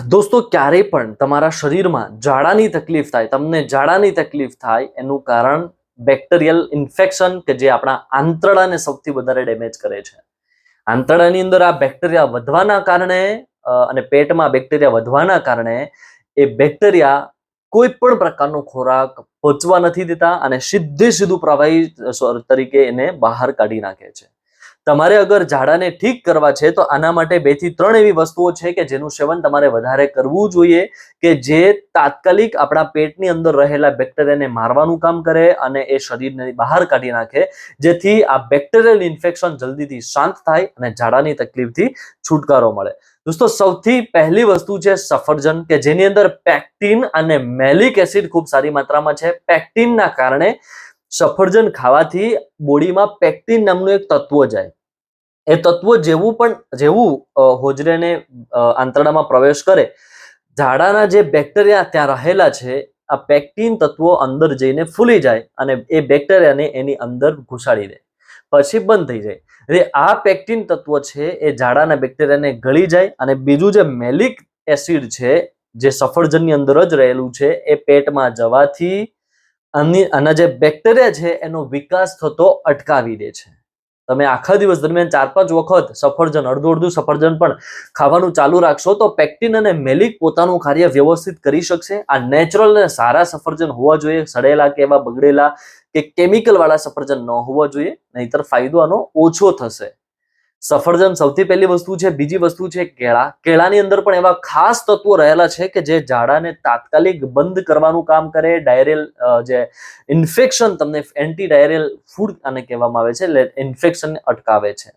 દોસ્તો ક્યારેય પણ તમારા શરીરમાં ઝાડાની તકલીફ થાય, તમને ઝાડાની તકલીફ થાય એનું કારણ બેક્ટેરિયલ ઇન્ફેક્શન કે જે આપણા આંતરડાને સૌથી વધારે ડેમેજ કરે છે. આંતરડાની અંદર આ બેક્ટેરિયા વધવાના કારણે અને પેટમાં બેક્ટેરિયા વધવાના કારણે એ બેક્ટેરિયા કોઈ પણ પ્રકારનો ખોરાક પચવા નથી દેતા અને સીધું પ્રવાહી તરીકે એને બહાર કાઢી નાખે છે. તમારે અગર ઝાડાને ઠીક કરવા છે તો આના માટે 2 થી 3 એવી વસ્તુઓ છે કે જેનું સેવન તમારે વધારે કરવું જોઈએ કે જે તાત્કાલિક આપણા પેટની અંદર રહેલા બેક્ટેરિયાને મારવાનું કામ કરે અને એ શરીરને બહાર કાઢી નાખે, જેથી આ બેક્ટેરિયલ ઇન્ફેક્શન જલ્દીથી શાંત થાય અને ઝાડાની તકલીફથી છુટકારો મળે. દોસ્તો સૌથી પહેલી વસ્તુ છે સફરજન, કે જેની અંદર પેક્ટિન અને મેલિક એસિડ ખૂબ સારી માત્રામાં છે. પેક્ટિનના કારણે સફરજન ખાવાથી બોડીમાં પેક્ટિન નામનું એક તત્વ જાય. એ તત્વ જેવું હોજરીને આંતરડામાં પ્રવેશ કરે, ઝાડાના જે બેક્ટેરિયા ત્યાં રહેલા છે આ પેક્ટિન તત્વો અંદર જઈને ફૂલી જાય અને એ બેક્ટેરિયાને એની અંદર ઘુસાડી દે, પછી બંધ થઈ જાય. એટલે આ પેક્ટિન તત્વ છે એ ઝાડાના બેક્ટેરિયાને ગળી જાય. અને બીજું જે મેલિક એસિડ છે જે સફરજનની અંદર જ રહેલું છે એ પેટમાં જવાથી આના જે બેક્ટેરિયા છે એનો વિકાસ થતો અટકાવી દે છે. તમે આખા દિવસ દરમિયાન 4-5 વખત સફરજન, અડધું સફરજન પણ ખાવાનું ચાલુ રાખશો તો પેક્ટિન અને મેલિક પોતાનું કાર્ય વ્યવસ્થિત કરી શકશે. આ નેચરલ અને સારા સફરજન હોવા જોઈએ, સડેલા કે એવા બગડેલા કે કેમિકલ વાળા સફરજન ન હોવા જોઈએ, નહીતર ફાયદો આનો ઓછો થશે. સફરજન સૌથી પહેલી વસ્તુ છે. બીજી વસ્તુ છે કેળા. કેળાની અંદર પણ એવા ખાસ તત્વો રહેલા છે કે જે ઝાડાને તાત્કાલિક બંધ કરવાનું કામ કરે. ડાયરિયલ જે ઇન્ફેક્શન, તમને એન્ટી ડાયરિયલ ફૂડ આને કહેવામાં આવે છે, એટલે ઇન્ફેક્શનને અટકાવે છે.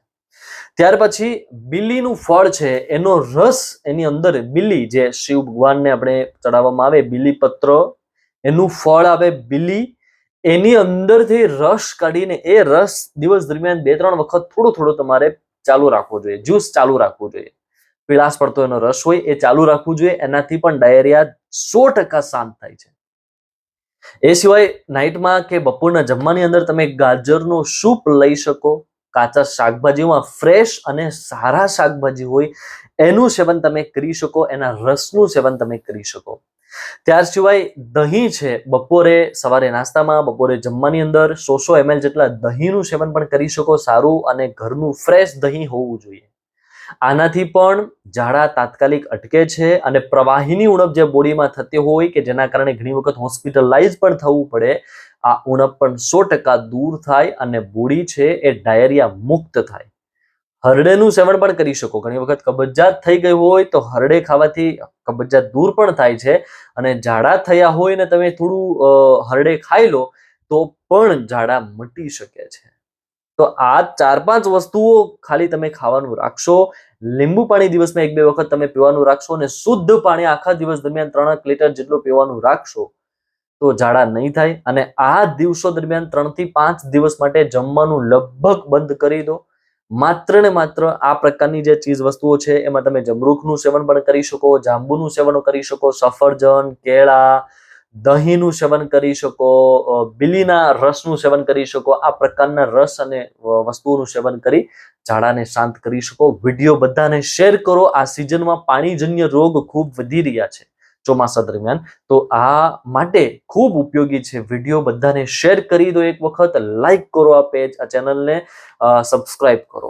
ત્યાર પછી બિલીનું ફળ છે, એનો રસ, એની અંદર બિલી જે શિવ ભગવાનને આપણે ચડાવવામાં આવે, બિલી પત્ર, એનું ફળ આવે બિલી, એની અંદરથી રસ કાઢીને એ રસ દિવસ દરમિયાન 2-3 વખત થોડો તમારે ચાલુ રાખવો જોઈએ. જ્યુસ ચાલુ રાખવું જોઈએ. પીળાશ પડતો એનો રસ હોય એ ચાલુ રાખવું જોઈએ. એનાથી પણ ડાયરિયા 100% શાંત થાય છે. એ સિવાય નાઇટમાં કે બપોરના જમવાની અંદર તમે ગાજરનો સૂપ લઈ શકો. કાચા શાકભાજીમાં ફ્રેશ અને સારા શાકભાજી હોય એનું સેવન તમે કરી શકો, એના રસનું સેવન તમે કરી શકો. ત્યાર સિવાય દહીં છે, બપોરે, સવારે નાસ્તામાં, બપોરે જમવાની અંદર 100 ml જેટલા દહીંનું સેવન પણ કરી શકો. સારું અને ઘરનું ફ્રેશ દહીં હોવું જોઈએ. આનાથી પણ ઝાડા તાત્કાલિક અટકે છે અને પ્રવાહીની ઉણપ જે બોડીમાં થતી હોય કે જેના કારણે ઘણી વખત હોસ્પિટલાઇઝ પણ થવું પડે, આ ઉણપ પણ 100% દૂર થાય અને બોડી છે એ ડાયરિયા મુક્ત થાય. હરડેનું સેવન પણ કરી શકો. ઘણી વખત કબજિયાત થઈ ગઈ હોય તો હરડે ખાવાથી કબજિયાત દૂર પણ થાય છે. અને ઝાડા થયા હોય ને તમે થોડું હરડે ખાઈ લો તો પણ ઝાડા મટી શકે છે. તો આ 4-5 વસ્તુઓ ખાલી તમે ખાવાનું રાખશો, લીંબુ પાણી દિવસમાં 1-2 વખત તમે પીવાનું રાખશો અને શુદ્ધ પાણી આખા દિવસ દરમિયાન 3 લીટર જેટલું પીવાનું રાખશો તો ઝાડા નહીં થાય. અને આ દિવસો દરમિયાન 3 થી 5 દિવસ માટે જમવાનું લગભગ બંધ કરી દો. માત્ર ને માત્ર આ પ્રકારની જે ચીજ વસ્તુઓ છે એમાં તમે જમરૂખનું સેવન પણ કરી શકો, જાંબુનું સેવન કરી શકો, સફરજન, કેળા, દહીંનું સેવન કરી શકો, બિલીના રસનું સેવન કરી શકો. આ પ્રકારના રસ અને વસ્તુઓનું સેવન કરી ઝાડાને શાંત કરી શકો. વિડીયો બધાને શેર કરો. આ સિઝનમાં પાણીજન્ય રોગ ખૂબ વધી રહ્યા છે ચોમાસા દરમિયાન, તો આ માટે ખૂબ ઉપયોગી છે. વિડીયો બધાને શેર કરી દો. એક વખત લાઈક કરો આ પેજ, આ ચેનલને સબસ્ક્રાઇબ કરો.